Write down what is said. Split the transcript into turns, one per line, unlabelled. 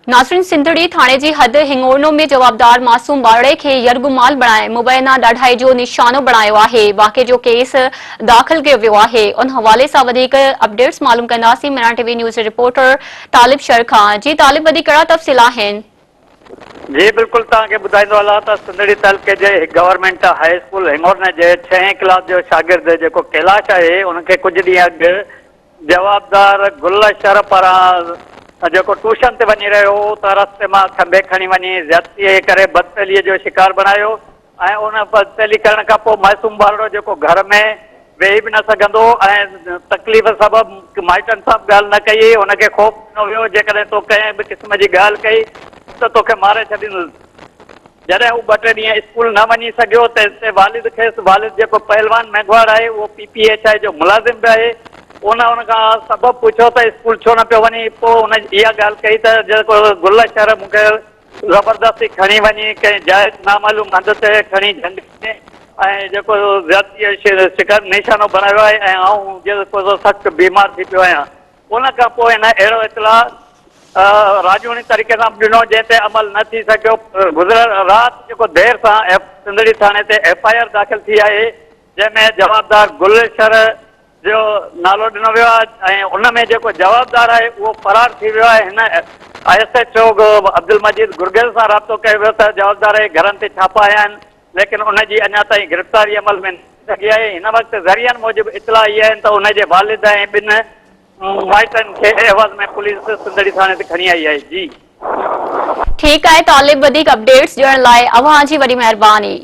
नासरीन सिंधड़ी थाने जी हद हिंगोरनो में जवाबदार मासूम बाड़े के यरगुमाल बणाए मुबैना ॾाढाई जो निशानो बणायो आहे। वाक़े जो केस दाख़िल कयो वियो आहे। उन हवाले सां वधीक अपडेट्स मालूम कंदासीं मना टीवी न्यूज़ रिपोर्टर तालिब शर खां। जी तालिब, वधीक कहिड़ा तफ़सील आहिनि?
जी बिल्कुल तव्हांखे ॿुधाईंदो हलां त सिंधड़ी तालुके जे गवर्नमेंट हाई स्कूल हिंगोरन जे 6हीं क्लास जो शागिर्द जेको कैलाश आहे उनखे कुझु ॾींहं अॻु जवाबदार गुलशर पारां जेको ट्यूशन ते वञी रहियो हो त रस्ते मां खंबे खणी वञी ज़्यादतीअ करे बदतैलीअ जो शिकार बणायो ऐं उन बदतैली करण खां पोइ मासूम ॿारड़ो जेको घर में वेही बि न सघंदो ऐं तकलीफ़ सबबि माइटनि सां बि ॻाल्हि न कई। हुनखे ख़ौफ़ ॾिनो वियो जेकॾहिं तो कंहिं बि क़िस्म जी ॻाल्हि कई त तोखे मारे छॾींदुसि। जॾहिं हू 2-3 ॾींहं स्कूल न वञी सघियो त हिते वालिद जेको पहलवान मेघवाड़ आहे उहो PPHI जो मुलाज़िम बि आहे। उन खां सबबु पुछियो त स्कूल छो न पियो वञी। पोइ हुन इहा ॻाल्हि कई त जेको गुलशर मूंखे ज़बरदस्ती खणी वञी कंहिं जाइ नामालूम हंध ते खणी झंडे ऐं जेको ज़्यादतीअ जो शिकार निशानो बणायो आहे ऐं आउं जेको सख़्तु बीमार थी पियो आहियां। उन खां पोइ हिन अहिड़ो इतलाह राजूनी तरीक़े सां ॾिनो जंहिं ते अमल न थी सघियो। गुज़िरियल राति जेको देरि सां सिंधड़ी थाणे ते FIR दाख़िल थी आहे जंहिंमें जवाबदार गुलशर जो नालो ॾिनो वियो आहे ऐं उन में जेको जवाबदार आहे उहो फरार थी वियो आहे। हिन SHO अब्दुल मजीद गुरगेल सां राब्तो कयो वियो त जवाबदार जे घरनि ते छापा आया आहिनि, लेकिन उनजी अञा ताईं गिरफ़्तारी अमल में न सघी आहे। हिन वक़्तु ज़रियनि मूजिबि इतलाह इहा आहिनि त उनजे वालिद ऐं 2 माइटनि खे एवज़ में पुलिस सिंधड़ी थाणे ते खणी आई आहे। जी
ठीक है तालिब, वधीक अपडेट्स ॾियण लाइ अव्हां जी वॾी महिरबानी।